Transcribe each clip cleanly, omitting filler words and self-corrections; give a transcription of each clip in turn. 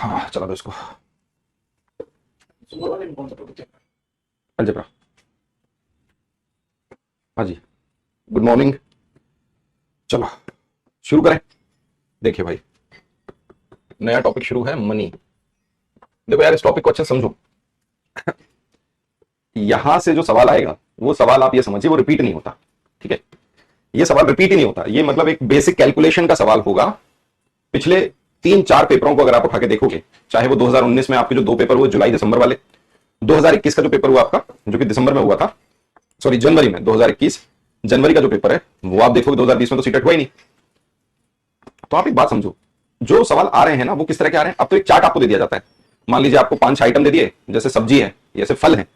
हाँ चला दो इसको। अलजेब्रा। हाँ जी, गुड मॉर्निंग। चलो शुरू करें। देखिए भाई, नया टॉपिक शुरू है, मनी। देखो यार, इस टॉपिक को अच्छे से समझो। यहां से जो सवाल आएगा वो सवाल आप ये समझिए वो रिपीट नहीं होता। ठीक है, ये सवाल रिपीट ही नहीं होता। ये मतलब एक बेसिक कैलकुलेशन का सवाल होगा। पिछले 3-4 पेपरों को अगर आप उठा के देखोगे, चाहे वो 2019 में आपके जो 2 पेपर हुए जुलाई दिसंबर वाले, 2021 का जो पेपर हुआ आपका जो कि दिसंबर में हुआ था, सॉरी जनवरी में, 2021 जनवरी का जो पेपर है वो आप देखोगे 2020 में तो सीटेट हुआ ही नहीं। तो आप एक बात समझो, जो सवाल आ रहे हैं ना वो किस तरह के आ रहे हैं। अब तो एक चार्ट आपको दे दिया जाता है। मान लीजिए आपको 5 आइटम दे दिए, जैसे सब्जी है, जैसे फल है,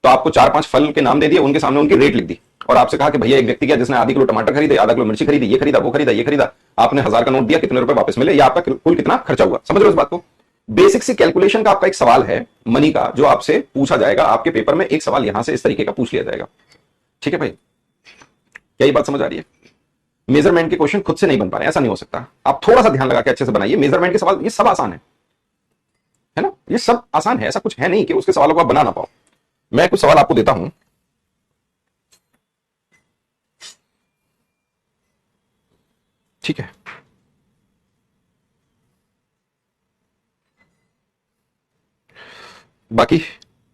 तो आपको 4-5 फल के नाम दे दिए, उनके सामने उनकी रेट लिख दी और आपसे कहा कि भैया एक व्यक्ति क्या जिसने आधी किलो टमाटर खरीदे, आधा किलो मिर्ची खरीदी, ये खरीदा, वो खरीदा, ये खरीदा, आपने 1000 का नोट दिया, कितने रुपए वापस मिले, या आपका कुल कितना खर्चा हुआ। समझ रहे हो इस बात को। बेसिक सी कैलकुलेशन का आपका एक सवाल है मनी का, जो आपसे पूछा जाएगा। आपके पेपर में एक सवाल यहां से इस तरीके का पूछ लिया जाएगा। ठीक है भाई, क्या ये बात समझ आ रही है। मेजरमेंट के क्वेश्चन खुद से नहीं बन पा रहे, ऐसा नहीं हो सकता। आप थोड़ा सा ध्यान लगा के अच्छे से बनाइए। मेजरमेंट के सवाल ये सब आसान है ना, ये सब आसान है। ऐसा कुछ है नहीं कि उसके सवालों को आप बना ना पाओ। मैं कुछ सवाल आपको देता हूं, ठीक है। बाकी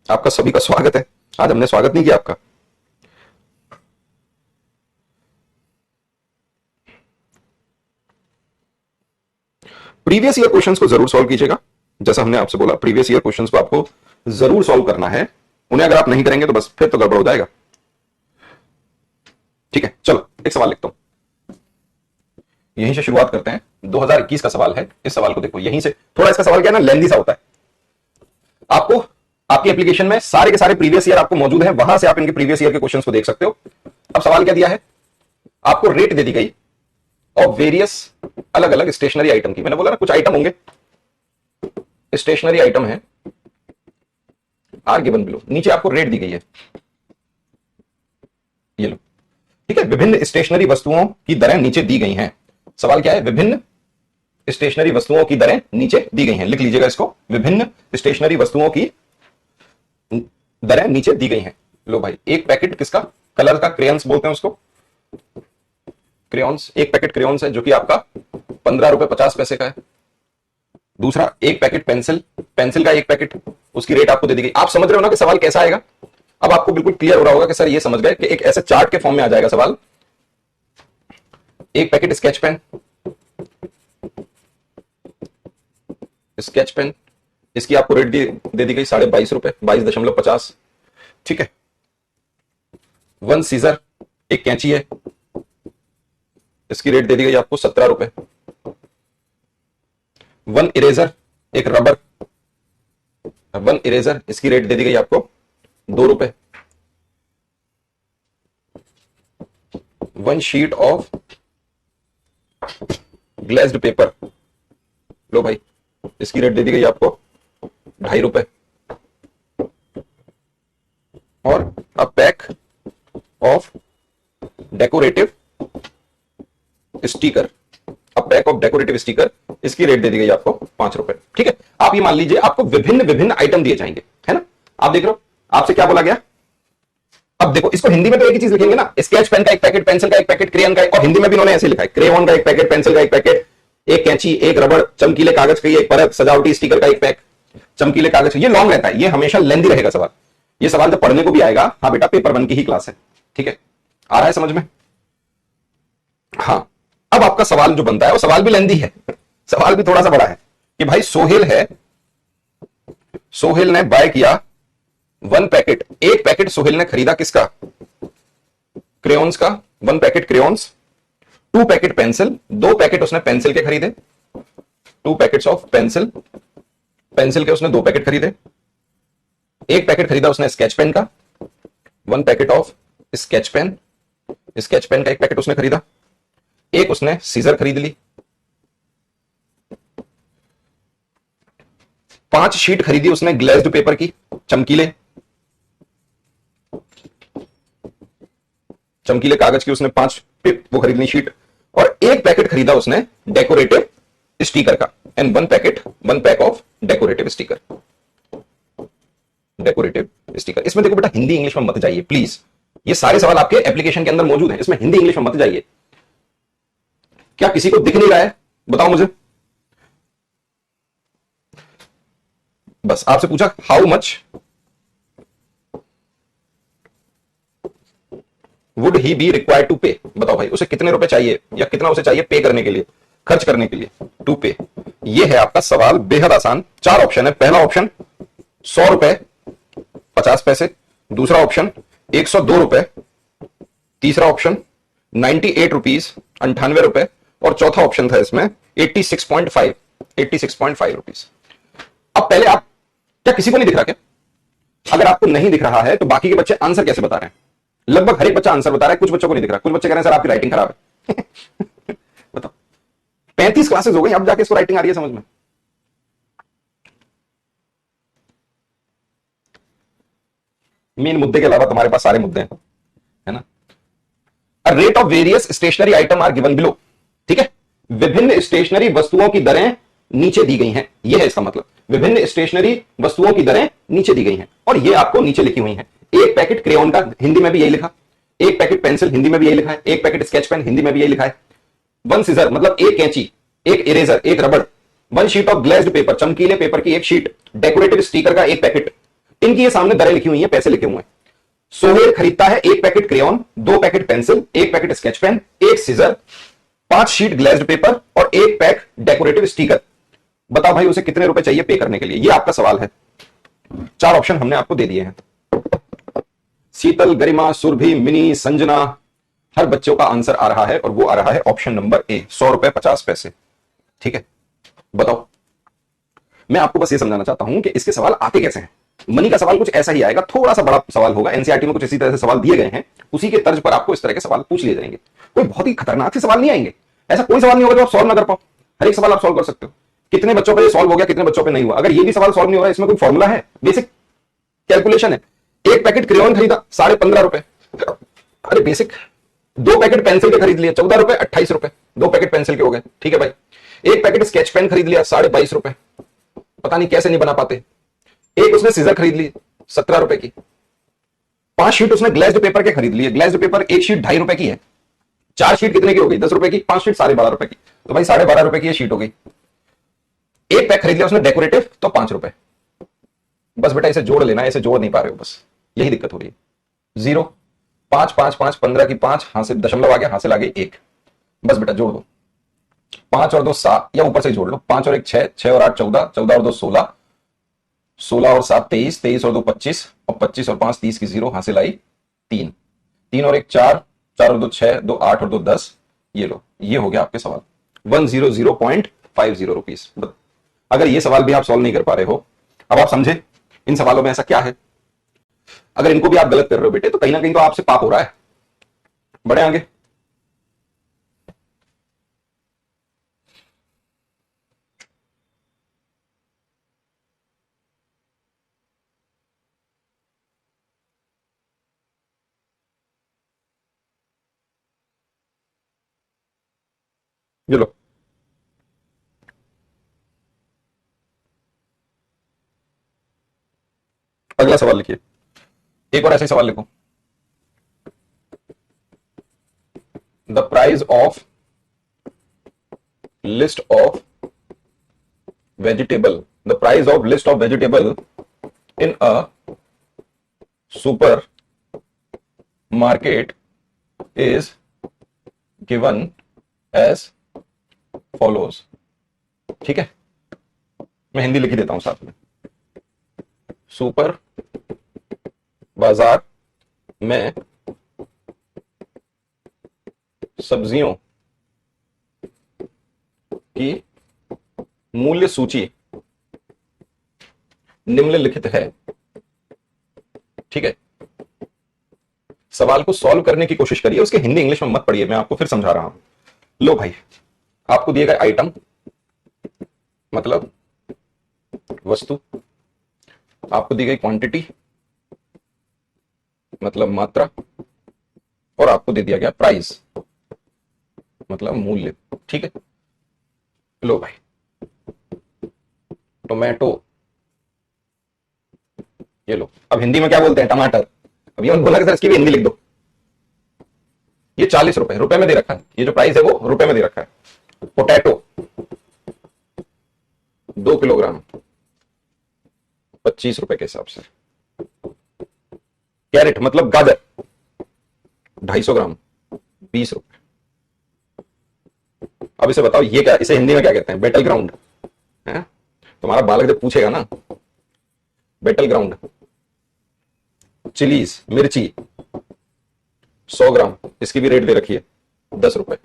आपका सभी का स्वागत है। आज हमने स्वागत नहीं किया आपका। प्रीवियस ईयर क्वेश्चंस को जरूर सॉल्व कीजिएगा। जैसा हमने आपसे बोला, प्रीवियस ईयर क्वेश्चंस को आपको जरूर सॉल्व करना है। उन्हें अगर आप नहीं करेंगे तो बस फिर तो गड़बड़ हो जाएगा। ठीक है, चलो एक सवाल लिखता हूं, यहीं से शुरुआत करते हैं। 2021 का सवाल है। इस सवाल को देखो, यहीं से थोड़ा इसका सवाल क्या है ना, लेंदी सा होता है। आपको आपकी एप्लीकेशन में सारे के सारे प्रीवियस ईयर आपको मौजूद है, वहां से आप इनके प्रीवियस ईयर के क्वेश्चंस को देख सकते हो। अब सवाल क्या दिया है, आपको रेट दे दी गई और वेरियस अलग अलग स्टेशनरी आइटम की। मैंने बोला ना कुछ आइटम होंगे, स्टेशनरी आइटम है, आर गिवन बिलो। नीचे आपको रेट दी गई है, ये लो। ठीक है, विभिन्न स्टेशनरी वस्तुओं की दरें नीचे दी गई हैं। सवाल क्या है, विभिन्न स्टेशनरी वस्तुओं की दरें नीचे दी गई हैं। लिख लीजिएगा इसको, विभिन्न स्टेशनरी वस्तुओं की दरें नीचे दी गई हैं। लो भाई, एक पैकेट किसका, कलर का, क्रेयंस बोलते हैं उसको, क्रेयॉन्स। एक पैकेट क्रेयॉन्स है जो कि आपका 15 रुपए 50 पैसे का है। दूसरा, एक पैकेट पेंसिल, पेंसिल का एक पैकेट, उसकी रेट आपको दे दी गई। आप समझ रहे हो ना कि सवाल कैसा आएगा। अब आपको बिल्कुल क्लियर हो रहा होगा कि सर ये समझ गए कि एक ऐसे चार्ट के फॉर्म में आ जाएगा सवाल। एक packet sketch pen, sketch pen, इसकी आपको रेट दे दी गई 22.5 रुपए, 22.50। ठीक है। 1 सीजर, एक कैंची है, इसकी रेट दे दी गई आपको 17 रुपए। 1 इरेजर, एक रबर, 1 इरेजर, इसकी रेट दे दी गई आपको 2 रुपए। 1 शीट ऑफ ग्लेज्ड पेपर, लो भाई, इसकी रेट दे दी गई आपको 2.5 रुपए। और a pack of decorative sticker, a pack of decorative sticker, इसकी रेट दे दी गई आपको 5 रुपए। ठीक है। आप ये मान लीजिए आपको विभिन्न विभिन्न आइटम दिए जाएंगे, है ना। आप देख रहे हो, आपसे क्या बोला गया। अब देखो, इसको हिंदी में तो एक ही चीज लिखेंगे ना, स्केच पेन का एक पैकेट, पेंसिल का एक पैकेट, क्रेयन का एक, और हिंदी में भी उन्होंने ऐसे लिखा है, क्रेयॉन का एक पैकेट, पेंसिल का एक पैकेट, एक कैंची, एक रबड़, चमकीले कागज की एक परत, सजावटी स्टिकर का एक पैक, चमकीले कागज। ये लॉन्ग रहता है, ये हमेशा लेंदी रहेगा सवाल। ये सवाल जब पढ़ने को भी आएगा, हाँ बेटा पेपर 1 की ही क्लास है। ठीक है, आ रहा है समझ में। हाँ, अब आपका सवाल जो बनता है वो सवाल भी लेंदी है, सवाल भी थोड़ा सा बड़ा है कि भाई सोहेल है, सोहेल ने बाय किया 1 पैकेट, एक पैकेट सोहेल ने खरीदा किसका, क्रेयॉन्स का, 1 packet crayons, 2 packet pencil, 2 packet उसने पेंसिल के खरीदे, 2 पैकेट्स ऑफ पेंसिल, पेंसिल के उसने 2 पैकेट खरीदे। एक पैकेट खरीदा उसने स्केच पेन का, 1 packet of sketch pen, sketch pen का एक पैकेट उसने खरीदा। एक उसने सीजर खरीद ली। 5 शीट खरीदी उसने ग्लेज्ड पेपर की, चमकीले चमकीले कागज की उसने 5 वो खरीदनी शीट। और एक पैकेट खरीदा उसने डेकोरेटिव स्टिकर का, and 1 pack of decorative sticker. Decorative sticker, इसमें देखो बेटा हिंदी इंग्लिश में मत जाइए प्लीज, ये सारे सवाल आपके एप्लीकेशन के अंदर मौजूद हैं, इसमें हिंदी इंग्लिश में मत जाइए। क्या किसी को दिख नहीं रहा है? बताओ मुझे। बस आपसे पूछा how much would he be required to pay, बताओ भाई उसे कितने रुपए चाहिए या कितना उसे चाहिए पे करने के लिए, खर्च करने के लिए, टू पे। ये है आपका सवाल, बेहद आसान। 4 ऑप्शन है। पहला ऑप्शन 100 रुपए 50 पैसे, दूसरा ऑप्शन 102 रुपए, तीसरा ऑप्शन 98 रुपीज 98 रुपए, और चौथा ऑप्शन था इसमें 86.5 रुपीज। अब पहले आप, क्या किसी को नहीं दिख रहा क्या? अगर आपको नहीं दिख रहा है तो बाकी के बच्चे आंसर कैसे बता रहे हैं? लगभग हर एक बच्चा आंसर बता रहा है, कुछ बच्चों को नहीं दिख रहा, कुछ बच्चे कह रहे हैं सर आपकी राइटिंग खराब है। बताओ, 35 क्लासेस हो गई, अब जाके इसको राइटिंग आ रही है समझ में। मेन मुद्दे के अलावा तुम्हारे पास सारे मुद्दे हैं, है ना। A rate of various stationery item are given below, ठीक है। विभिन्न स्टेशनरी वस्तुओं की दरें नीचे दी गई हैं, यह है इसका मतलब। विभिन्न स्टेशनरी वस्तुओं की दरें नीचे दी गई हैं और ये आपको नीचे लिखी हुई हैं। एक पैकेट क्रेयॉन का हिंदी में भी यही लिखा, एक पैकेट पेंसिल हिंदी में भी यही लिखा है, एक पैकेट स्केच पेन हिंदी में भी यही लिखा है। 1 सीजर मतलब एक कैंची, एक इरेजर, एक रबड़। 1 शीट ऑफ ग्लेज्ड पेपर, चमकीले पेपर की एक शीट, डेकोरेटिव स्टिकर का एक पैकेट। इनकी ये सामने दरें लिखी हुई हैं, पैसे लिखे हुए हैं। सोहेल खरीदता है 1 packet crayon, 2 packet pencil, 1 packet sketch pen, 1 scissor, 5 sheet glazed paper और 1 पैक डेकोरेटिव स्टिकर। बताओ भाई उसे कितने रुपए चाहिए पे करने के लिए? ये आपका सवाल है। 4 ऑप्शन हमने आपको दे दिए हैं। शीतल, गरिमा, सुरभि, मिनी, संजना, हर बच्चों का आंसर आ रहा है और वो आ रहा है ऑप्शन नंबर ए, 100 रुपए 50 पैसे। ठीक है, बताओ। मैं आपको बस ये समझाना चाहता हूं कि इसके सवाल आते कैसे हैं। मनी का सवाल कुछ ऐसा ही आएगा, थोड़ा सा बड़ा सवाल होगा। एनसीईआरटी में कुछ इसी तरह से सवाल दिए गए हैं, उसी के तर्ज पर आपको इस तरह के सवाल पूछ लिए जाएंगे। कोई बहुत ही खतरनाक से सवाल नहीं आएंगे, ऐसा कोई सवाल नहीं होगा जो आप सॉल्व ना कर पाओ। हर एक सवाल आप सॉल्व कर सकते हो। कितने बच्चों पे ये सॉल्व हो गया, कितने बच्चों पे नहीं हुआ। अगर ये भी सवाल सॉल्व नहीं हो रहा है, इसमें कोई फॉर्मूला है, बेसिक कैलकुलेशन है। 1 पैकेट क्रेयॉन खरीदा 15.5 रुपए, अरे बेसिक। 2 पैकेट पेंसिल के खरीद लिए 14 रुपए 28 रुपए, 2 पैकेट पेंसिल के हो गए, ठीक है भाई। 1 पैकेट स्केच पेन खरीद लिया 22.5 रुपए, पता नहीं कैसे नहीं बना पाते। एक उसने सीजर खरीद ली 17 रुपए की। 5 शीट उसने ग्लेज्ड पेपर के खरीद लिए। ग्लेज्ड पेपर एक शीट 2.5 रुपए की है, 4 शीट कितने की हो गई? 10 रुपए की। 5 शीट 12.5 रुपए की, तो भाई 12.5 रुपए की ये शीट हो गई। एक पैक खरीद लिया उसने डेकोरेटिव, तो 5 रुपए। बस बेटा इसे जोड़ लेना, इसे जोड़ नहीं पा रहे हो, बस यही दिक्कत हो रही है। 0 5 5 5 15 की 5, हासिल दशमलव आ गया, हासिल आ गई 1। बस बेटा जोड़ दो, 5 और 2 7, या ऊपर से जोड़ लो। 5 और 1 6, 6 और 8 14, 14 और 2 16, 16 और 7 23, 23 और 2 25, और 25 और 5 30 की 0, हासिल आई 3। 3 और 1 4, 4 और 2 6, 2 8 और 2 10। ये लो, ये हो गया आपके सवाल 100.50 रुपीज। अगर ये सवाल भी आप सॉल्व नहीं कर पा रहे हो, अब आप समझे इन सवालों में ऐसा क्या है। अगर इनको भी आप गलत कर रहे हो बेटे, तो कहीं ना कहीं तो आपसे पाप हो रहा है। बढ़े आगे। ये लो, अगला सवाल लिखिए। एक और ऐसे ही सवाल लिखो। The price of list of vegetable, the price of list of vegetable in a super market is given as follows. ठीक है, मैं हिंदी लिख ही देता हूं साथ में। सुपर बाजार में सब्जियों की मूल्य सूची निम्नलिखित है। ठीक है, सवाल को सॉल्व करने की कोशिश करिए, उसके हिंदी इंग्लिश में मत पढ़िए, मैं आपको फिर समझा रहा हूं। लो भाई, आपको दिए गए आइटम मतलब वस्तु, आपको दी गई क्वांटिटी मतलब मात्रा, और आपको दे दिया गया प्राइस मतलब मूल्य। ठीक है, लो भाई टोमेटो, ये लो। अब हिंदी में क्या बोलते हैं? टमाटर। अब ये बोला कि सर इसकी भी हिंदी लिख दो। ये 40 रुपए, रुपए में दे रखा है, ये जो प्राइस है वो रुपए में दे रखा है। पोटैटो 2 किलोग्राम 25 रुपए के हिसाब से। कैरेट मतलब गाजर 250 ग्राम 20 रुपए। अब इसे बताओ ये क्या, इसे हिंदी में क्या कहते हैं? बैटल ग्राउंड है। तुम्हारा बालक जब पूछेगा ना बैटल ग्राउंड। चिलीज मिर्ची 100 ग्राम, इसकी भी रेट दे रखी है 10 रुपए।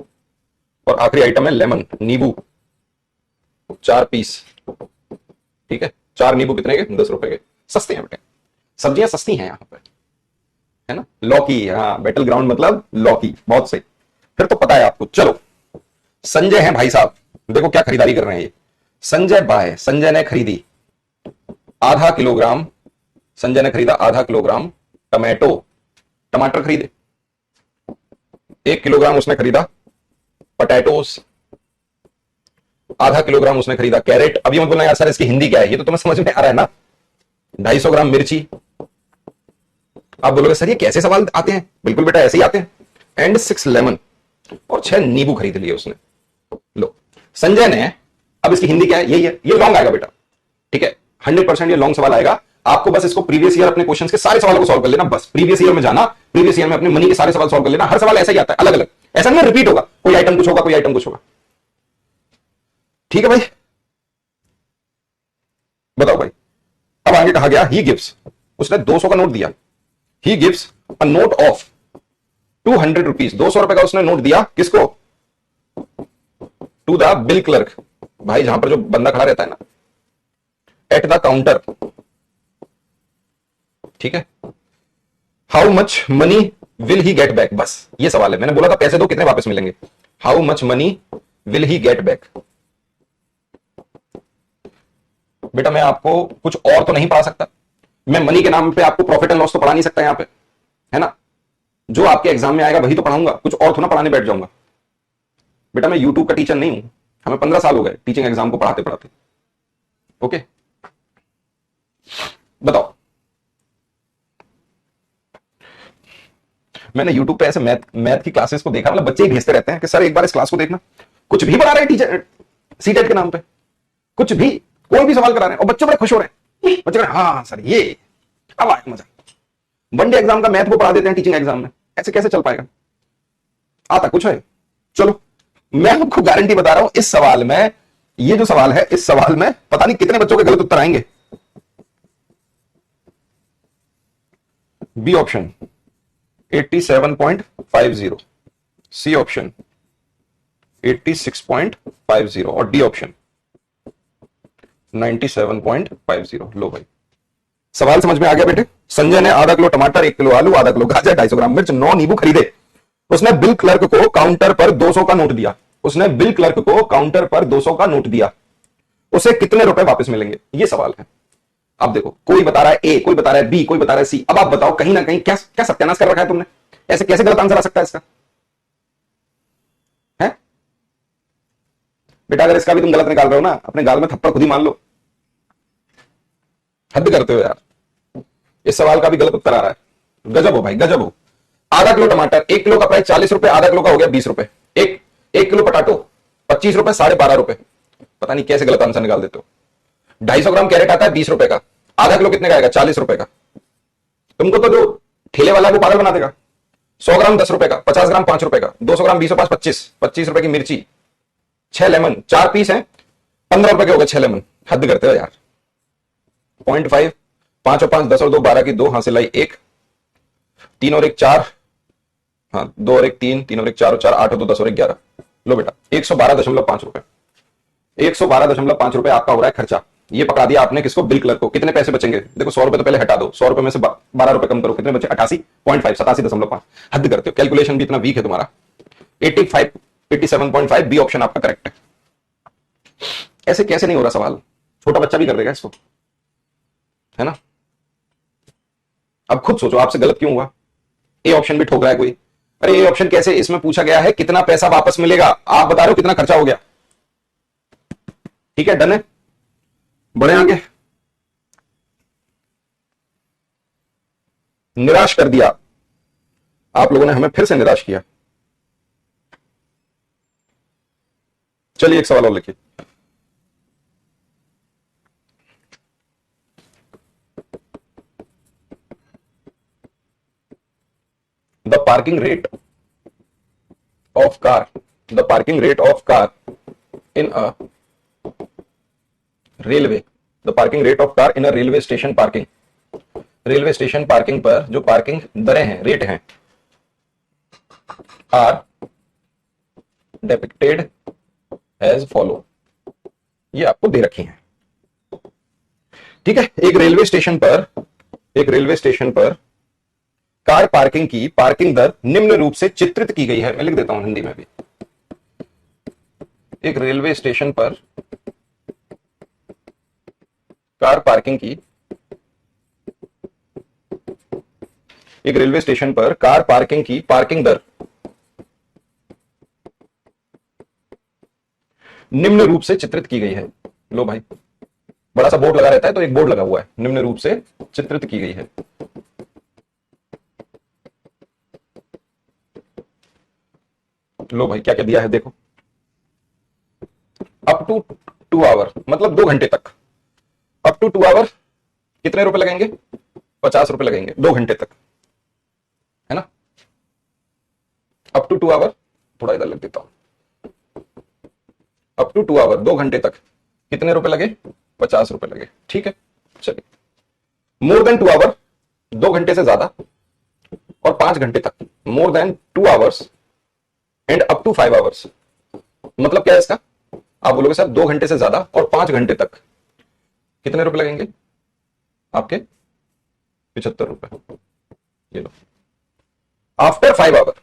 और आखिरी आइटम है लेमन, नींबू 4 पीस। ठीक है, 4 नींबू कितने के? 10 रुपए के। सस्ते हैं बेटे, सब्जियां सस्ती हैं यहां पे, है ना। लौकी, हाँ बैटल ग्राउंड मतलब लौकी, बहुत सही। फिर तो पता है आपको। चलो, संजय है भाई साहब, देखो क्या खरीदारी कर रहे हैं ये। संजय बाय, संजय ने खरीदी आधा किलोग्राम, संजय ने खरीदा आधा किलोग्राम टमाटो, टमाटर खरीदे। 1 किलोग्राम उसने खरीदा पोटैटोस, आधा किलोग्राम उसने खरीदा कैरेट। अभी मत बोलना यार सर इसकी हिंदी क्या है, ये तो तुम्हें समझ में आ रहा है ना। 250 ग्राम मिर्ची। आप बोलोगे सर ये कैसे सवाल आते हैं? बिल्कुल बेटा ऐसे ही आते हैं। एंड 6 लेमन, और 6 नींबू खरीद लिए उसने। लो, संजय ने, अब इसकी हिंदी क्या है? यही है, ये लॉन्ग आएगा बेटा, ठीक है, 100% ये लॉन्ग सवाल आएगा। आपको बस इसको प्रीवियस ईयर अपने क्वेश्चंस के सारे सवालों को सॉल्व कर लेना, बस प्रीवियस ईयर में जाना, प्रीवियस ईयर में अपने मनी के सारे सवाल सॉल्व कर लेना। हर सवाल ऐसा ही आता है, अलग अलग, ऐसा नहीं रिपीट होगा, कोई आइटम कुछ होगा, कोई आइटम कुछ होगा। ठीक है भाई, बताओ भाई। अब आगे कहा गया ही गिव्स, उसने 200 का नोट दिया। He gives a note of 200 rupees, 200 रुपए का उसने नोट दिया किसको? टू द बिल क्लर्क, भाई जहां पर जो बंदा खड़ा रहता है ना, एट द काउंटर। ठीक है, how much money will he get back, बस ये सवाल है। मैंने बोला था पैसे दो कितने वापस मिलेंगे, how much money will he get back. बेटा मैं आपको कुछ और तो नहीं पढ़ा सकता, मैं मनी के नाम पे आपको प्रॉफिट एंड लॉस तो पढ़ा नहीं सकता यहां पे, है ना। जो आपके एग्जाम में आएगा वही तो पढ़ाऊंगा, कुछ और थोड़ा पढ़ाने बैठ जाऊंगा। बेटा मैं यूट्यूब का टीचर नहीं हूं, हमें 15 साल हो गए टीचिंग एग्जाम को पढ़ाते पढ़ाते। ओके, बताओ। मैंने यूट्यूब पे ऐसे मैथ की क्लासेस को देखा, मतलब बच्चे ही भेजते रहते हैं कि सर एक बार इस क्लास को देखना, कुछ भी बना रहे हैं टीचर सीटेट के नाम पे, कुछ भी कोई भी सवाल करा रहे हैं और बच्चे बड़े खुश हो रहे हैं। बच्चे कह रहे हैं हाँ सर ये अब आए मजा। वनडे एग्जाम का मैथ को पढ़ा देते हैं टीचिंग एग्जाम में, ऐसे कैसे चल पाएगा? आता कुछ है। चलो मैं आपको गारंटी बता रहा हूं, इस सवाल में, ये जो सवाल है इस सवाल में पता नहीं कितने बच्चों के गलत उत्तर आएंगे। बी ऑप्शन 87.50, सी ऑप्शन 86.50 और डी ऑप्शन 97.50। लो भाई सवाल समझ में आ गया बेटे। संजय ने आधा किलो टमाटर, 1 किलो आलू, आधा किलो गाजर, 250 ग्राम मिर्च, 9 नींबू खरीदे। उसने बिल क्लर्क को काउंटर पर 200 का नोट दिया। उसने बिल क्लर्क को काउंटर पर 200 का नोट दिया। उसे कितने रुपए वापस मिलेंगे? ये सवाल है। अब देखो, कोई बता रहा है ए, कोई बता रहा है बी, कोई बता रहा है सी। अब आप बताओ कहीं ना कहीं क्या क्या सत्यानाश कर रखा है तुमने? ऐसे कैसे गलत आंसर आ सकता है इसका? है बेटा, अगर इसका भी तुम गलत निकाल रहे हो ना, अपने गाल में थप्पड़ खुद ही मान लो। हद करते हो यार, इस सवाल का भी गलत उत्तर आ रहा है। गजब हो भाई, गजब हो। आधा किलो टमाटर, 1 किलो का प्राइस 40 रुपए, आधा किलो का हो गया 20 रुपए। एक किलो पोटैटो 25 रुपए, 12.5 रुपए। पता नहीं कैसे गलत आंसर निकाल देते हो। 250 ग्राम कैरेट आता है 20 रुपए का, आधा किलो कितने का आएगा? 40 रुपए का। तुमको तो जो ठेले वाला है वो पागल बना देगा। 100 ग्राम 10 रुपए का, 50 ग्राम 5 रुपए का, 200 ग्राम 20 5 25 रुपए की मिर्ची, 6 लेमन, 4 पीस है, 15 रुपए के हो गए 6 लेमन। हद करते हो यार। 0.5, 5 और 5 10 और 2 12 की 2, हां से लाई 1, 3 और 1 4, हाँ 2 और 1 3, 3 और 1 4 और 4 8 और 2 10 और 1 11। लो बेटा 112.5 रुपए, 112.5 रुपए आपका हो रहा है खर्चा। ये पकड़ा दिया आपने किसको? बिल क्लर्क को। कितने पैसे बचेंगे? देखो 100 रुपए तो पहले हटा दो, 100 रुपए में से 12 रुपए कम करो, कितने बचे? 88.5, 87.5। हद करते हो, कैलकुलेशन भी इतना वीक है तुम्हारा। 85, 87.5, बी ऑप्शन आपका करेक्ट है। ऐसे कैसे नहीं हो रहा सवाल? छोटा बच्चा भी कर देगा इसको, है ना। अब खुद सोचो आपसे गलत क्यों हुआ। ए ऑप्शन भी ठोक रहा है कोई। अरे ए ऑप्शन कैसे? इसमें पूछा गया है कितना पैसा वापस मिलेगा, आप बता रहे हो कितना खर्चा हो गया। ठीक है, डन है। बढ़े आगे। निराश कर दिया आप लोगों ने, हमें फिर से निराश किया। चलिए एक सवाल और लिखिए। The parking rate of car, the parking rate of car in a railway, the parking rate of car in a railway station parking, railway station parking पर जो पार्किंग दरें हैं, रेट हैं, आर डिपिक्टेड एज फॉलो, ये आपको दे रखी हैं। ठीक है, एक रेलवे स्टेशन पर, एक रेलवे स्टेशन पर कार पार्किंग की पार्किंग दर निम्न रूप से चित्रित की गई है। मैं लिख देता हूं हिंदी में भी। एक रेलवे स्टेशन पर कार पार्किंग की, एक रेलवे स्टेशन पर कार पार्किंग की पार्किंग दर निम्न रूप से चित्रित की गई है। लो भाई, बड़ा सा बोर्ड लगा रहता है तो एक बोर्ड लगा हुआ है, निम्न रूप से चित्रित की गई है। लो भाई, क्या क्या दिया है देखो। अप टू 2 आवर, मतलब 2 घंटे तक। अप टू 2 आवर कितने रुपए लगेंगे? 50 रुपए लगेंगे 2 घंटे तक, है ना। अप टू 2 आवर, थोड़ा इधर लिख देता हूं। अप टू 2 आवर, 2 घंटे तक कितने रुपए लगे? 50 रुपए लगे। ठीक है, चलिए। मोर देन 2 आवर, 2 घंटे से ज्यादा और 5 घंटे तक, more than 2 hours and up to 5 hours, मतलब क्या है इसका? आप बोलोगे सर 2 घंटे से ज्यादा और 5 घंटे तक कितने रुपए लगेंगे आपके? 75 रुपए। ये लो। आफ्टर 5 आवर,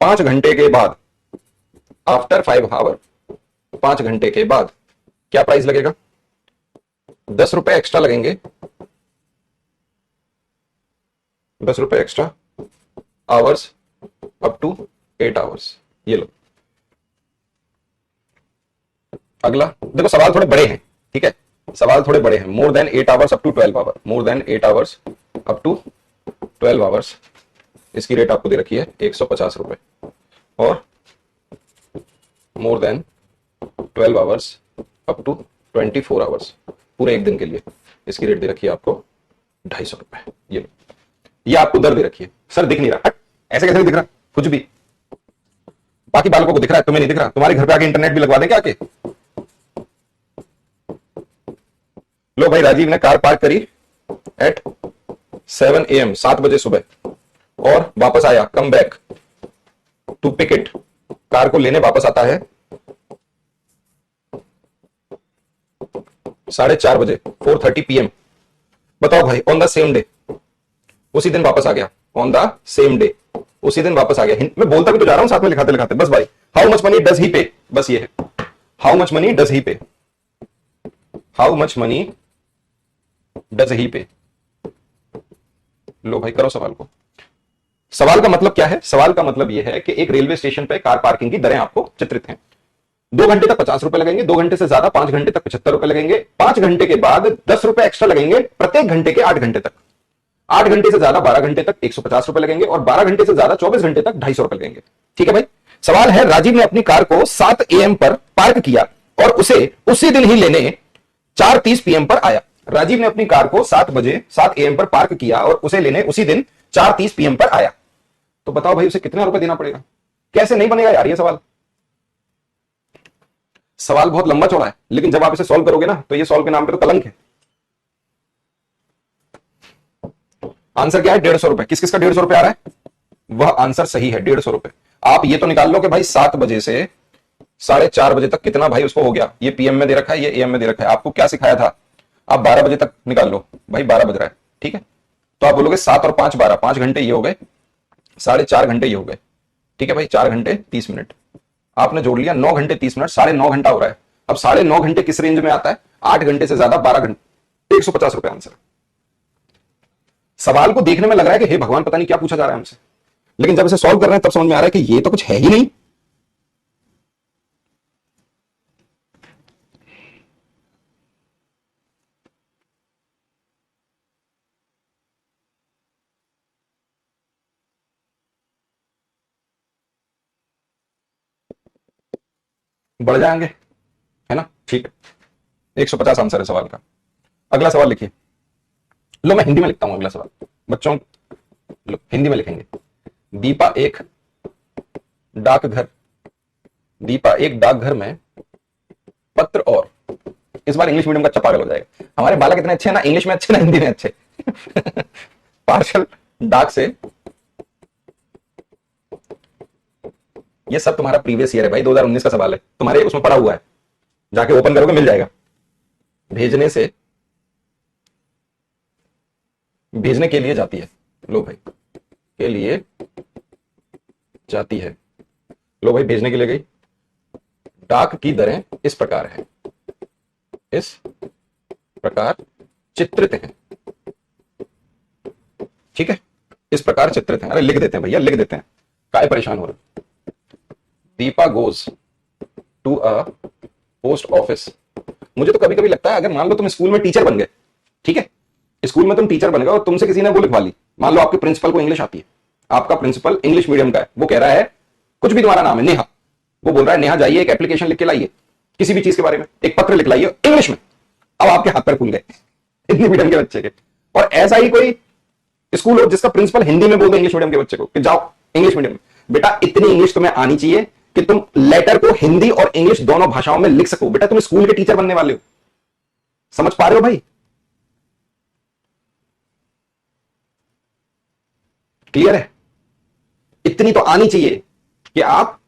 5 घंटे के बाद, आफ्टर 5 आवर, 5 घंटे के बाद क्या प्राइस लगेगा? 10 रुपए एक्स्ट्रा लगेंगे, 10 रुपए extra hours up to 8 hours. ये लो। अगला देखो, सवाल थोड़े बड़े हैं, ठीक है, सवाल थोड़े बड़े हैं। More than 8 hours up to 12 hour, more than 8 hours up to 12 hours, इसकी रेट आपको दे रखी है 150 रुपए। और more than 12 hours up to 24 hours, पूरे एक दिन के लिए, इसकी रेट दे रखी है आपको 250 रुपए। ये लो, ये आपको दर दे रखी है। सर दिख नहीं रहा, ऐसे कैसे दिख रहा? कुछ भी, बाकी बालकों को दिख रहा है, तुम्हें नहीं दिख रहा। तुम्हारे घर पे आके इंटरनेट भी लगवा दें क्या आके? लो भाई, राजीव ने कार पार्क करी एट 7 AM, 7 बजे सुबह, और वापस आया, come back to pick it, car को लेने वापस आता है 4:30 बजे, 4:30 PM। बताओ भाई, ऑन द सेम डे, उसी दिन वापस आ गया, ऑन द सेम डे, उसी दिन वापस आ गया। मैं बोलता भी तो जा रहा हूं साथ में, लिखाते लिखाते। बस भाई, how much money does he pay, बस ये है, how much money does he pay, how much money does he pay. लो भाई, करो सवाल को। सवाल का मतलब क्या है? सवाल का मतलब यह है कि एक रेलवे स्टेशन पे कार पार्किंग की दरें आपको चित्रित हैं। 2 घंटे तक 50 रुपए लगेंगे, 2 घंटे से ज्यादा 5 घंटे तक 75 रुपए लगेंगे, 5 घंटे के बाद 10 रुपए एक्स्ट्रा लगेंगे प्रत्येक घंटे के 8 घंटे तक, 8 घंटे से ज्यादा 12 घंटे तक 150 रुपए लगेंगे, और 12 घंटे से ज्यादा 24 घंटे तक 250 रुपए लगेंगे। ठीक है भाई। सवाल है, राजीव ने अपनी कार को 7 AM पर पार्क किया और उसे उसी दिन ही लेने 4:30 PM पर आया। राजीव ने अपनी कार को 7 AM पर पार्क किया और उसे लेने उसी दिन 4:30 PM पर आया। तो बताओ भाई, उसे कितना रुपए देना पड़ेगा? कैसे नहीं बनेगा यार ये सवाल? सवाल बहुत लंबा चौड़ा है, लेकिन जब आप इसे सॉल्व करोगे ना, तो ये सॉल्व के नाम पे तो कलंक है। आंसर क्या है? 150 रुपए। किस किस का 150 रुपए आ रहा है? वह आंसर सही है, 150 रुपए। आप ये तो निकाल लो कि भाई 7 बजे से 4:30 बजे तक कितना भाई उसको हो गया। ये PM में दे रखा है, ये AM में दे रखा है। आपको क्या सिखाया था? आप 12 बजे तक निकाल लो भाई, 12 बज रहा है, ठीक है। तो आप बोलोगे 7 और 5 12, 5 घंटे ये हो गए, 4.5 घंटे ये हो गए, ठीक है भाई। 4 घंटे 30 मिनट आपने जोड़ लिया, 9 घंटे 30 मिनट, 9.5 घंटा हो रहा है। अब 9.5 घंटे किस रेंज में आता है? 8 घंटे से ज्यादा 12 घंटे, 150 रुपए आंसर। सवाल को देखने में लग रहा है कि हे भगवान, पता नहीं क्या पूछा जा रहा है हमसे, लेकिन जब इसे सॉल्व कर रहे हैं तब समझ में आ रहा है कि ये तो कुछ है ही नहीं। बढ़ जाएंगे, है ना? ठीक है, 150 आंसर है सवाल का। अगला सवाल लिखिए। लो मैं हिंदी में लिखता हूं अगला सवाल बच्चों, लो हिंदी में लिखेंगे। दीपा एक डाकघर, दीपा एक डाकघर में पत्र और, इस बार इंग्लिश मीडियम का अच्छा पागल हो जाएगा। हमारे बालक इतने अच्छे हैं ना, इंग्लिश में अच्छे ना हिंदी में अच्छे। पार्सल डाक से, ये सब तुम्हारा प्रीवियस ईयर है भाई, 2019 का सवाल है, तुम्हारे उसमें पड़ा हुआ है, जाके ओपन करोगे मिल जाएगा। भेजने से, भेजने के लिए जाती है, लो भाई के लिए जाती है, लो भाई भेजने के लिए गई। डाक की दरें इस प्रकार है, इस प्रकार चित्रित हैं, ठीक है, इस प्रकार चित्रित हैं। अरे लिख देते हैं भैया, लिख देते हैं, काय परेशान हो रहे। Deepa goes to a post office. मुझे तो कभी कभी लगता है अगर मान लो तुम स्कूल में टीचर बन गए, ठीक है, स्कूल में तुम टीचर बन गए और तुमसे किसी ने वो लिखवा ली, मान लो आपके प्रिंसिपल को इंग्लिश आती है, आपका प्रिंसिपल इंग्लिश मीडियम का है, वो कह रहा है कुछ भी, तुम्हारा नाम है नेहा, वो बोल रहा है नेहा जाइए एक एप्लीकेशन लिख के लाइए किसी भी चीज के बारे में, एक पत्र लिख लाइए इंग्लिश में। अब आपके हाथ पैर खुल गए हिंदी मीडियम के बच्चे के। और ऐसा ही कोई स्कूल हो जिसका प्रिंसिपल हिंदी में बोल दे इंग्लिश मीडियम के बच्चे को कि जाओ इंग्लिश मीडियम में। बेटा इतनी इंग्लिश तुम्हें आनी चाहिए कि तुम लेटर को हिंदी और इंग्लिश दोनों भाषाओं में लिख सको। बेटा तुम स्कूल के टीचर बनने वाले हो, समझ पा रहे हो भाई? क्लियर है? इतनी तो आनी चाहिए कि आप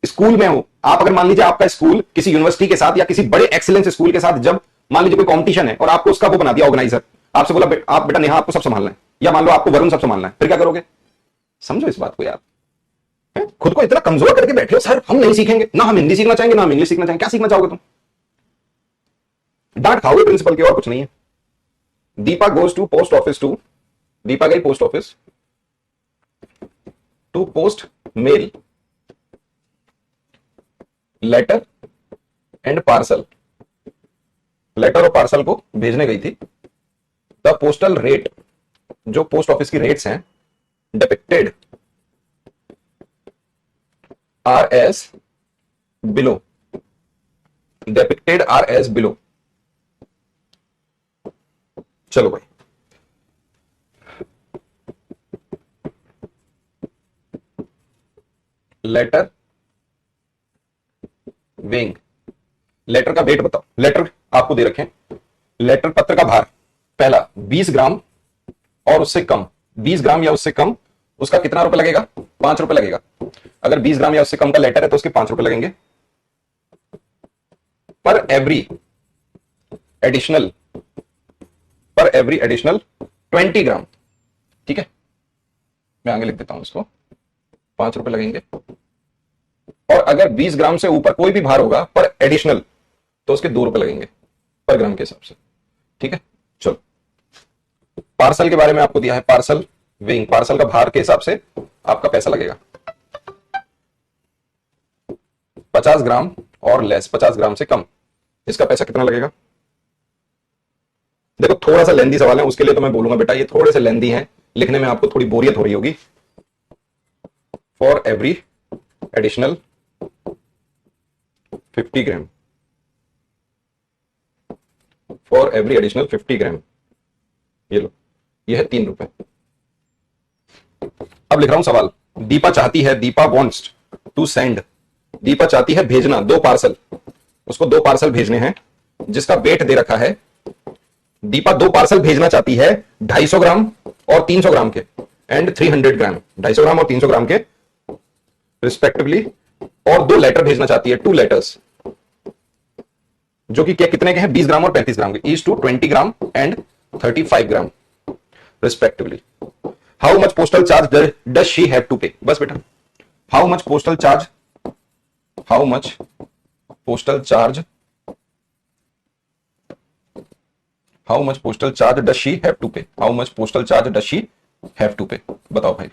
स्कूल में हो। आप अगर मान लीजिए आपका स्कूल किसी यूनिवर्सिटी के साथ या किसी बड़े एक्सीलेंस स्कूल के साथ, जब मान लीजिए कोई कंपटीशन है और आपको उसका वो बना दिया ऑर्गेनाइजर, आपसे बोला आप बेटा नेहा आपको सब संभालना है, या मान लो आपको वरुण सब संभालना है, फिर क्या करोगे? समझो इस बात को यार, खुद को इतना कमजोर करके बैठे हो, सर हम नहीं सीखेंगे ना, हम हिंदी सीखना चाहेंगे ना हम इंग्लिश सीखना चाहेंगे, क्या सीखना चाहोगे तुम? डांट खाओगे प्रिंसिपल की और कुछ नहीं है। Deepa goes to post office to, Deepa गई post office to post mail letter and parcel, letter और पार्सल को भेजने गई थी। द पोस्टल रेट, जो पोस्ट ऑफिस की रेट्स हैं, depicted are as below, depicted are as below. चलो भाई लेटर वेइंग, लेटर का वेट बताओ। लेटर आपको दे रखे हैं, लेटर पत्र का भार, पहला 20 ग्राम और उससे कम, 20 ग्राम या उससे कम, उसका कितना रुपए लगेगा? 5 रुपए लगेगा। अगर 20 ग्राम या उससे कम का लेटर है तो उसके 5 रुपए लगेंगे। पर एवरी एडिशनल, पर एवरी एडिशनल 20 ग्राम, ठीक है, मैं आगे लिख देता हूं इसको, 5 रुपए लगेंगे। और अगर 20 ग्राम से ऊपर कोई भी भार होगा पर एडिशनल तो उसके 2 रुपए लगेंगे पर ग्राम के हिसाब से, ठीक है। चलो पार्सल के बारे में आपको दिया है, पार्सल वेइंग, पार्सल का भार के हिसाब से आपका पैसा लगेगा 50 ग्राम और लेस, 50 ग्राम से कम, इसका पैसा कितना लगेगा? देखो थोड़ा सा लेंदी सवाल है, उसके लिए तो मैं बोलूंगा बेटा ये थोड़े से लेंदी हैं, लिखने में आपको थोड़ी बोरियत हो रही होगी। For every additional 50 gram, for every additional 50 ग्राम, ये लो, ये है 3 रुपए। अब लिख रहा हूं सवाल। दीपा चाहती है, Deepa wants to send, Deepa चाहती है भेजना 2 पार्सल, उसको 2 पार्सल भेजने हैं जिसका वेट दे रखा है। दीपा 2 पार्सल भेजना चाहती है 250 ग्राम और 300 ग्राम के, एंड 300 ग्राम, 250 ग्राम और 300 ग्राम के रिस्पेक्टिवली, और 2 लेटर भेजना चाहती है, 2 लेटर्स, जो कि क्या कितने के हैं? 20 ग्राम और 35 ग्राम के, each to 20 gram and 35 gram respectively. How much postal charge does she have to pay? बस बेटा, how much postal charge, how much postal charge, how much postal charge does she have to pay, how much postal charge does she have to pay, बताओ भाई।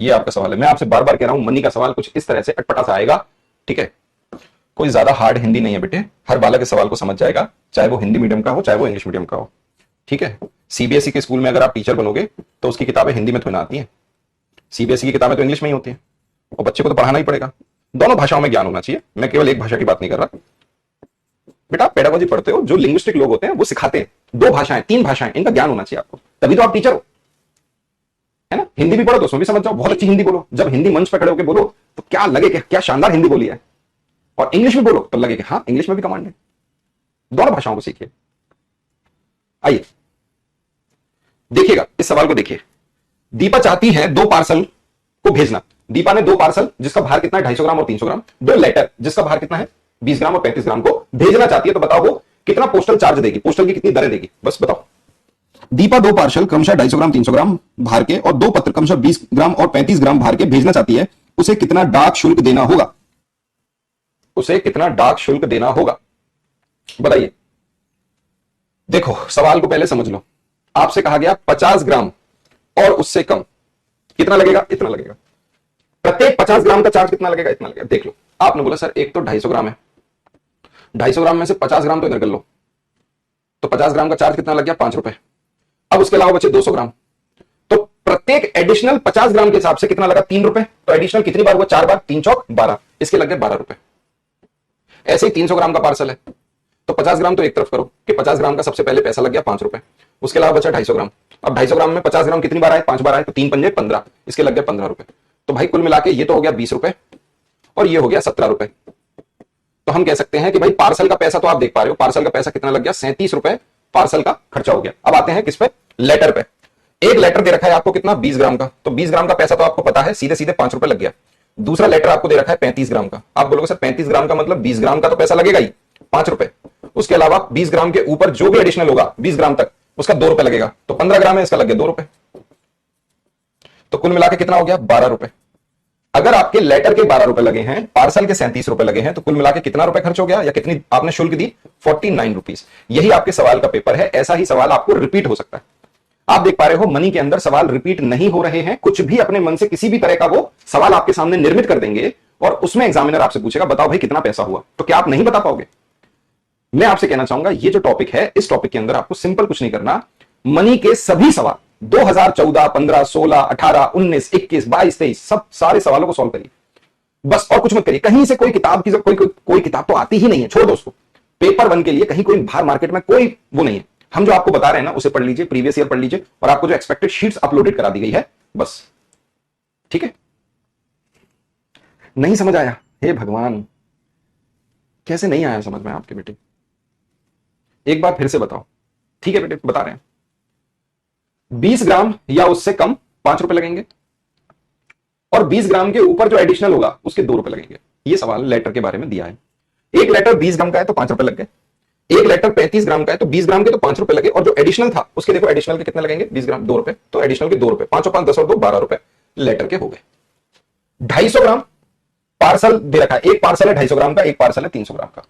ये आपका सवाल है, मैं आपसे बार बार कह रहा हूं मनी का सवाल कुछ इस तरह से अटपटा सा आएगा, ठीक है, कोई ज्यादा हार्ड हिंदी नहीं है बेटे, हर बालक इस सवाल को समझ जाएगा, चाहे वो हिंदी मीडियम का हो चाहे वो इंग्लिश मीडियम का हो, ठीक है। सीबीएसई के स्कूल में अगर आप टीचर बनोगे तो उसकी किताबें हिंदी में थोड़ी ना आती हैं, सीबीएसई की किताबें तो इंग्लिश में ही होती हैं, और बच्चे को तो पढ़ाना ही पड़ेगा। दोनों भाषाओं में ज्ञान होना चाहिए, मैं केवल एक भाषा की बात नहीं कर रहा। बेटा आप पेडागोजी पढ़ते हो, जो लिंग्विस्टिक लोग होते हैं वो सिखाते हैं, 2 भाषाएं 3 भाषाएं, इनका ज्ञान होना चाहिए आपको, तभी तो आप टीचर हो, है ना। हिंदी भी पढ़ो तो उसमें भी समझ जाओ, बहुत अच्छी हिंदी बोलो, जब हिंदी मंच पर खड़े होकर बोलो तो क्या लगे कि क्या शानदार हिंदी बोली है, और इंग्लिश में बोलो तो लगे कि हाँ इंग्लिश में भी कमांड है। दोनों भाषाओं को सीखिए। आइए देखिएगा इस सवाल को, देखिए दीपा चाहती है 2 पार्सल को भेजना। दीपा ने 2 पार्सल जिसका भार कितना है 250 ग्राम और 300 ग्राम, 2 लेटर जिसका भार कितना है 20 ग्राम और 35 ग्राम को भेजना चाहती है, तो बताओ वो कितना पोस्टल चार्ज देगी, पोस्टल की कितनी दरें देगी, बस बताओ। दीपा 2 पार्सल क्रमशः 250 ग्राम 300 ग्राम भार के और 2 पत्र क्रमशः 20 ग्राम और 35 ग्राम भार के भेजना चाहती है, उसे कितना डाक शुल्क देना होगा, उसे कितना डाक शुल्क देना होगा, बताइए। देखो सवाल को पहले समझ लो, आपसे कहा गया 50 ग्राम और उससे कम कितना लगेगा, इतना लगेगा। प्रत्येक 50 ग्राम का चार्ज कितना लगेगा, इतना लगेगा। देख लो, आपने बोला सर एक तो 250 ग्राम है, 250 ग्राम में से 50 ग्राम तो इधर कर लो, तो 50 ग्राम का चार्ज कितना लग गया 5 रुपए। अब उसके अलावा बचे 200 ग्राम, तो प्रत्येक एडिशनल 50 ग्राम के हिसाब से कितना लगा 3 रुपए, तो एडिशनल कितनी बार हुआ 4 बार, 3 चौक 12, इसके लग गए 12 रुपए। ऐसे ही 300 ग्राम का पार्सल है, तो 50 ग्राम तो एक तरफ करो कि 50 ग्राम का सबसे पहले पैसा लग गया 5 रुपए, उसके अलावा बचा 250 ग्राम। अब 250 ग्राम में 50 ग्राम कितनी बार आए, 5 बार आए, तो 3 पंजे 15, इसके लग गए 15 रुपए। तो भाई कुल मिला के ये तो हो गया 20 रुपए और ये हो गया 17 रुपए। तो हम कह सकते हैं कि भाई पार्सल का पैसा तो आप देख पा रहे हो, पार्सल का पैसा कितना लग गया 37 रुपए पार्सल का खर्चा हो गया। अब आते हैं किस पे, लेटर पे। एक लेटर दे रखा है आपको कितना 20 ग्राम का, तो 20 ग्राम का पैसा तो आपको पता है, सीधे सीधे 5 रुपए लग गया। दूसरा लेटर आपको दे रखा है 35 ग्राम का, आप बोलोगे सर 35 ग्राम का मतलब 20 ग्राम का तो पैसा लगेगा ही 5 रुपए, उसके अलावा 20 ग्राम के ऊपर जो भी एडिशनल होगा 20 ग्राम तक उसका 2 रुपए लगेगा, तो 15 ग्राम है इसका लग गया 2 रुपए, तो कुल मिलाकर कितना हो गया 12 रुपए। अगर आपके लेटर के 12 रुपए लगे हैं, पार्सल के 37 रुपए लगे हैं, तो कुल मिलाकर कितना रुपए खर्च हो गया या कितनी आपने शुल्क दी 49 रुपीज। यही आपके सवाल का पेपर है, ऐसा ही सवाल आपको रिपीट हो सकता है। आप देख पा रहे हो मनी के अंदर सवाल रिपीट नहीं हो रहे हैं, कुछ भी अपने मन से किसी भी तरह का वो सवाल आपके सामने निर्मित कर देंगे और उसमें एग्जामिनर आपसे पूछेगा बताओ भाई कितना पैसा हुआ, तो क्या आप नहीं बता पाओगे। मैं आपसे कहना चाहूंगा ये जो टॉपिक है, इस टॉपिक के अंदर आपको सिंपल कुछ नहीं करना, मनी के सभी सवाल 2014, 15, 16, 18, 19, 21, 22, 23 सब सारे सवालों को सॉल्व करिए बस, और कुछ मत करिए। कहीं से कोई किताब की कोई किताब तो आती ही नहीं है, छोड़ दो उसको। पेपर 1 के लिए कहीं कोई बाहर मार्केट में कोई वो नहीं है, हम जो आपको बता रहे हैं ना उसे पढ़ लीजिए, प्रीवियस ईयर पढ़ लीजिए, और आपको जो एक्सपेक्टेड शीट्स अपलोडेड करा दी गई है बस, ठीक है। नहीं समझ आया, हे भगवान कैसे नहीं आया समझ में आपके बेटे, एक बार फिर से बताओ, ठीक है बेटे बता रहे हैं। 20 ग्राम या उससे कम 5 रुपए लगेंगे, और 20 ग्राम के ऊपर जो एडिशनल होगा उसके 2 रुपए लगेंगे। ये सवाल लेटर के बारे में दिया है। एक लेटर 20 ग्राम का है तो 5 रुपए लग गए, एक लेटर 35 ग्राम का है तो 20 ग्राम के तो 5 रुपए लगे, और जो एडिशनल था उसके देखो एडिशनल के कितने लगेंगे 20 ग्राम 2 रुपए, तो एडिशनल के 2 रुपए, 5 और 5 10 और 2 12 रुपए लेटर के हो गए। 250 ग्राम पार्सल दे रखा है, एक पार्सल है 250 ग्राम का, एक पार्सल है 300 ग्राम का।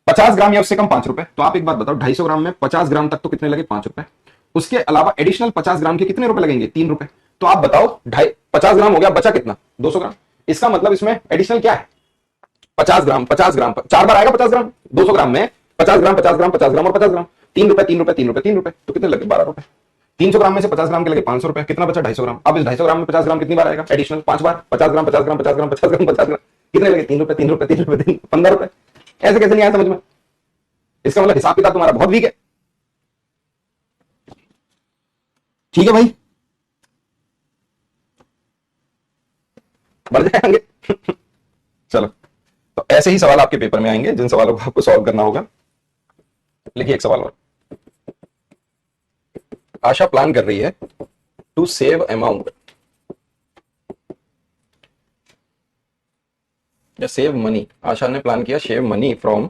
50 ग्राम या उससे कम 5 रुपए, तो आप एक बात बताओ 250 ग्राम में 50 ग्राम तक तो कितने लगे 5 रुपए, उसके अलावा एडिशनल 50 ग्राम के कितने रुपए लगेंगे 3 रुपए। तो आप बताओ 50 ग्राम हो गया, बचा कितना 200 ग्राम। इसका मतलब इसमें एडिशनल क्या है 50 ग्राम 50 ग्राम 4 बार आएगा 50 ग्राम, 200 ग्राम में 50 ग्राम 50 ग्राम 50 ग्राम और 50 ग्राम 3 रुपए 3 रुपए 3 रुपए 3 रुपए, तो कितने लगे 12 रुपए। 300 ग्राम में से 50 ग्राम के लगे 500 रुपए, कितना बचा 250 ग्राम। अब इस 250 ग्राम में 50 ग्राम कितनी बार आएगा एडिशनल 5 बार, 50 ग्राम 50 ग्राम 50 ग्राम 50 ग्राम 50 ग्राम, कितने लगे 3 रुपए 3 रुपए 3 रुपए 15 रुपए। ऐसे कैसे नहीं आया समझ में, इसका मतलब हिसाब किताब तुम्हारा बहुत वीक है, ठीक है भाई बढ़ जाएंगे चलो, तो ऐसे ही सवाल आपके पेपर में आएंगे जिन सवालों को आपको सॉल्व करना होगा। लिखिए एक सवाल और, आशा प्लान कर रही है टू सेव अमाउंट या सेव मनी, आशा ने प्लान किया save money from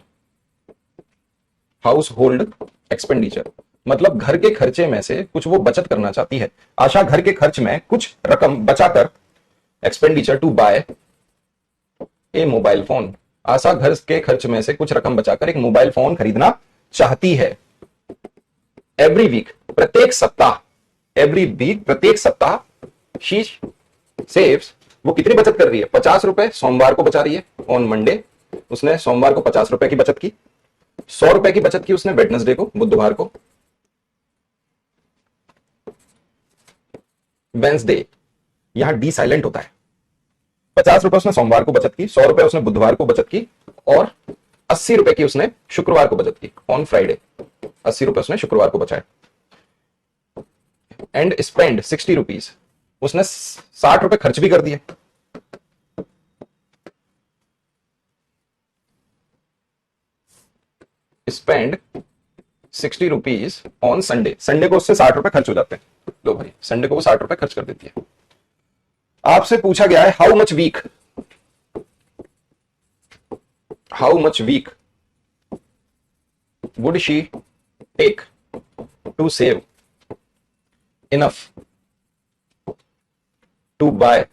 house hold expenditure, मतलब घर के खर्चे में से कुछ वो बचत करना चाहती है। आशा घर के खर्च में कुछ रकम बचाकर expenditure to buy a mobile phone, Asha घर के खर्च में से कुछ रकम बचाकर एक मोबाइल फोन खरीदना चाहती है। एवरी वीक प्रत्येक सप्ताह, एवरी वीक प्रत्येक सप्ताह शी सेव्स, वो कितनी बचत कर रही है 50 रुपए सोमवार को बचा रही है, ऑन मंडे उसने सोमवार को 50 रुपए की बचत की, 100 रुपए की बचत की उसने वेडनेसडे को बुधवार को, वेंसडे, यहां डी साइलेंट होता है ₹50 उसने सोमवार को बचत की, ₹100 उसने बुधवार को बचत की और ₹80 की उसने शुक्रवार को बचत की। ऑन फ्राइडे ₹80 उसने शुक्रवार को बचाए। एंड स्पेंड ₹60, उसने ₹60 खर्च भी कर दिए। स्पेंड ₹60 ऑन संडे, संडे को उससे ₹60 खर्च हो जाते हैं। लो भाई, संडे को वो ₹60 खर्च कर देती है। आपसे पूछा गया है how much week would she take to save enough to buy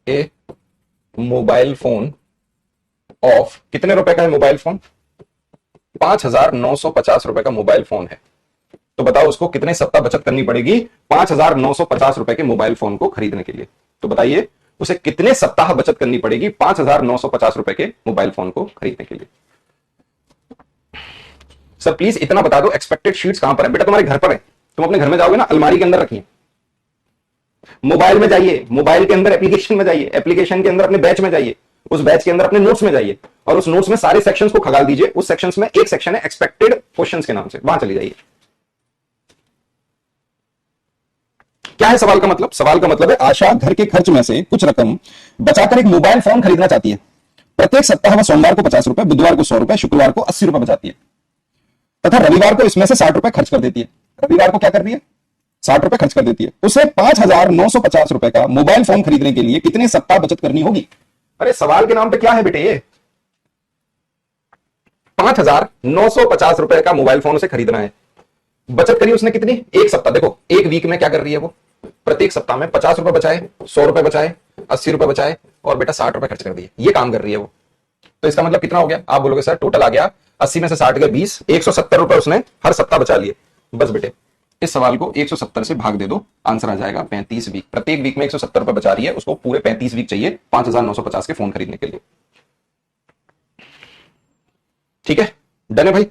a mobile phone of, कितने रुपए का है मोबाइल फोन? ₹5,950 का मोबाइल फोन है। तो बताओ उसको कितने सप्ताह बचत करनी पड़ेगी ₹5,950 के मोबाइल फोन को खरीदने के लिए? तो बताइए उसे कितने सप्ताह बचत करनी पड़ेगी ₹5,950 के मोबाइल फोन को खरीदने के लिए? सर प्लीज इतना बता दो, एक्सपेक्टेड शीट्स कहां पर है? बेटा तुम्हारे घर पर है, तुम अपने घर में जाओगे ना, अलमारी के अंदर रखिए। मोबाइल में जाइए, मोबाइल के अंदर एप्लीकेशन में जाइए, एप्लीकेशन के अंदर अपने बैच में जाइए, उस बैच के अंदर अपने नोट्स में जाइए और उस नोट्स में सारे सेक्शंस को खगाल दीजिए। उस सेक्शंस में एक सेक्शन है एक्सपेक्टेड क्वेश्चंस के नाम से, वहां चली जाइए। क्या है सवाल का मतलब? सवाल का मतलब है आशा घर के खर्च में से कुछ रकम बचाकर एक मोबाइल फोन खरीदना चाहती है। प्रत्येक सप्ताह वह सोमवार को ₹50, बुधवार को ₹100, शुक्रवार को ₹80 बचाती है तथा रविवार को इसमें से ₹60 खर्च कर देती है। रविवार को क्या कर रही है? ₹60 खर्च कर देती है। उसे ₹5,950 का मोबाइल फोन खरीदने के लिए कितने सप्ताह बचत करनी होगी? अरे सवाल के नाम पे क्या है बेटे? ये ₹5,950 का मोबाइल फोन उसे खरीदना है। बचत करी उसने कितनी? एक सप्ताह। देखो एक वीक में क्या कर रही है वो? प्रत्येक सप्ताह में ₹50 बचाए, ₹100 बचाए, ₹80 बचाए और बेटा ₹60 खर्च कर दिए। ये काम कर रही है वो। तो इसका मतलब कितना हो गया? आप बोलोगे सर टोटल आ गया 80 में से 60 गए 20, ₹170 उसने हर सप्ताह बचा लिए। बस बेटे इस सवाल को 170 से भाग दे दो, आंसर आ जाएगा 35 वीक। प्रत्येक वीक में ₹170 बचा रही है, उसको पूरे 35 वीक चाहिए 5,950 के फोन खरीदने के लिए। ठीक है, डन है भाई?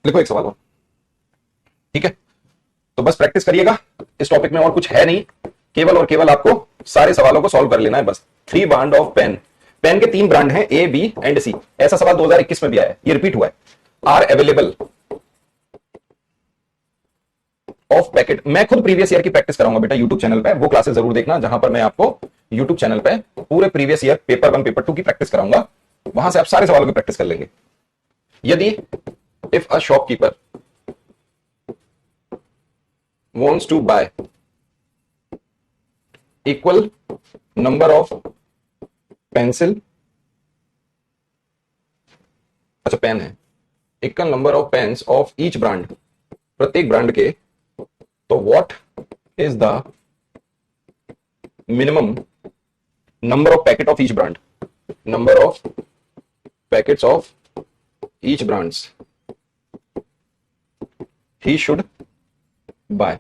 लिखो एक सवाल और। ठीक है, तो बस प्रैक्टिस करिएगा इस टॉपिक में, और कुछ है नहीं, केवल और केवल आपको सारे सवालों को सॉल्व कर लेना है बस। 3 ब्रांड ऑफ पेन, पेन के 3 ब्रांड हैं ए, बी एंड सी। ऐसा सवाल 2021 में भी आया है, ये रिपीट हुआ है। Are available of packet. मैं खुद प्रीवियस ईयर की प्रैक्टिस कराऊंगा बेटा यूट्यूब चैनल पे, वो क्लासेस जरूर देखना जहां पर मैं आपको यूट्यूब चैनल पे पूरे प्रीवियस ईयर पेपर 1 पेपर 2 की प्रैक्टिस कराऊंगा। वहां से आप सारे सवालों की प्रैक्टिस कर लेंगे। यदि if a shopkeeper wants to buy equal number of pencil, अच्छा पेन है, equal number of pains of each brand, प्रत्येक ब्रांड के, तो what is the minimum number of packet of each brand, number of packets of each brands he should buy.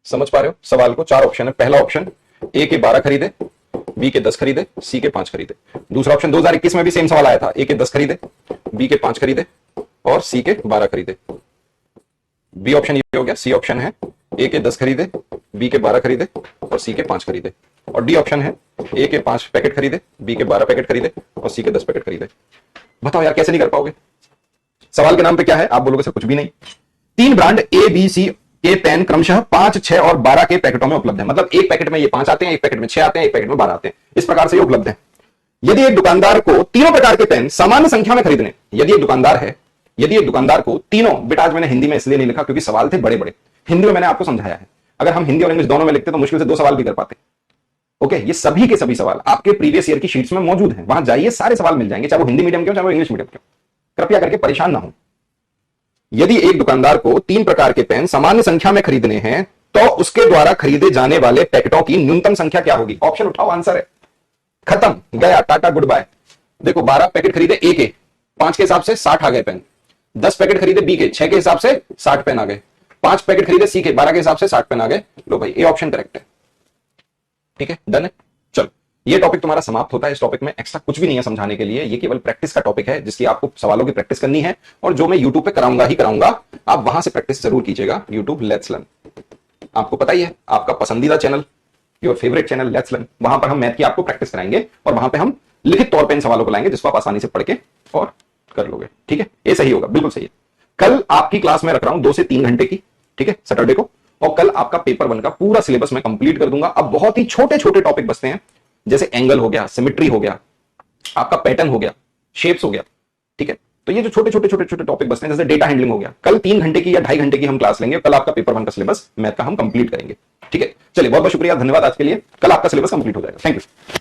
समझ पा रहे हो सवाल को? 4 ऑप्शन है। पहला ऑप्शन ए के 12 खरीदे, बी के 10 खरीदे, सी के 5 खरीदे। दूसरा ऑप्शन 2021 में भी सेम सवाल आया था, ए के 10 खरीदे, बी के 5 खरीदे और सी के 12 खरीदे। बी ऑप्शन ये हो गया। सी ऑप्शन है ए के 10 खरीदे, बी के 12 खरीदे और सी के 5 खरीदे। और डी ऑप्शन है ए के 5 पैकेट खरीदे, बी के 12 पैकेट खरीदे और सी के 10 पैकेट खरीदे। बताओ यार कैसे नहीं कर पाओगे? सवाल के नाम पे क्या है? आप बोलोगे सर कुछ भी नहीं। 3 ब्रांड ए, बी, सी के पेन क्रमशः 5, 6 और 12 के पैकेटों में उपलब्ध है। मतलब एक पैकेट में ये 5 आते हैं, एक पैकेट में 6 आते हैं, एक पैकेट में 12 आते हैं। इस प्रकार से ये उपलब्ध है। यदि एक दुकानदार को तीनों प्रकार के पेन सामान्य संख्या में खरीदने, यदि एक दुकानदार को तीनों, बेटा आज मैंने हिंदी में इसलिए नहीं लिखा क्योंकि सवाल थे बड़े बड़े, हिंदी में मैंने आपको समझाया है। अगर हम हिंदी और इंग्लिश दोनों में लिखते तो मुश्किल से 2 सवाल भी कर पाते। ओके, ये सभी के सभी सवाल आपके प्रीवियस ईयर की शीट्स में मौजूद हैं, वहां जाइए, सारे सवाल मिल जाएंगे, चाहे वो हिंदी मीडियम के हो चाहे वो इंग्लिश मीडियम के हो। कृपया करके परेशान ना हो। यदि एक दुकानदार को 3 प्रकार के पेन सामान्य संख्या में खरीदने हैं तो उसके द्वारा खरीदे जाने वाले पैकेटों की न्यूनतम संख्या क्या होगी? ऑप्शन उठाओ, आंसर है खत्म, गया, टाटा गुड बाय। देखो 12 पैकेट खरीदे ए के, 5 के हिसाब से 60 आ गए पेन, 10 पैकेट खरीदे बी के, 6 के हिसाब से 60 पेन आ गए, 5 पैकेट खरीदे सी के, 12 के हिसाब से 60 पेन आ गए। लो भाई ए ऑप्शन करेक्ट है। ठीक है, डन है। चलो ये टॉपिक तुम्हारा समाप्त होता है। इस टॉपिक में एक्स्ट्रा कुछ भी नहीं है समझाने के लिए, ये केवल प्रैक्टिस का टॉपिक है जिसकी आपको सवालों की प्रैक्टिस करनी है, और जो मैं यूट्यूब पे कराऊंगा ही कराऊंगा, आप वहां से प्रैक्टिस जरूर कीजिएगा। यूट्यूब लेट्स लर्न, आपको पता ही है, आपका पसंदीदा channel, your favourite channel let's learn. वहां पर हम मैथ की आपको प्रैक्टिस कराएंगे और वहां पे हम लिखित तौर पे इन सवालों को लाएंगे जिसको आप आसानी से पढ़ के और कर लोगे। ठीक है, ये सही होगा, बिल्कुल सही है। कल आपकी क्लास में रख रहा हूं 2 से 3 घंटे की, ठीक है, सैटरडे को, और कल आपका पेपर 1 का पूरा सिलेबस मैं कंप्लीट कर दूंगा। अब बहुत ही छोटे छोटे टॉपिक बचते हैं, जैसे एंगल हो गया, सिमेट्री हो गया, आपका पैटर्न हो गया, शेप्स हो गया, ठीक है। तो ये जो छोटे छोटे छोटे छोटे टॉपिक बचते हैं, जैसे डेटा हैंडलिंग हो गया, कल 3 घंटे की या 2.5 घंटे की हम क्लास लेंगे। कल आपका पेपर 1 का सिलेबस मैथ का हम कंप्लीट करेंगे। ठीक है, चलिए बहुत बहुत शुक्रिया, धन्यवाद आज के लिए। कल आपका सिलेबस कंप्लीट हो जाएगा। Thank you.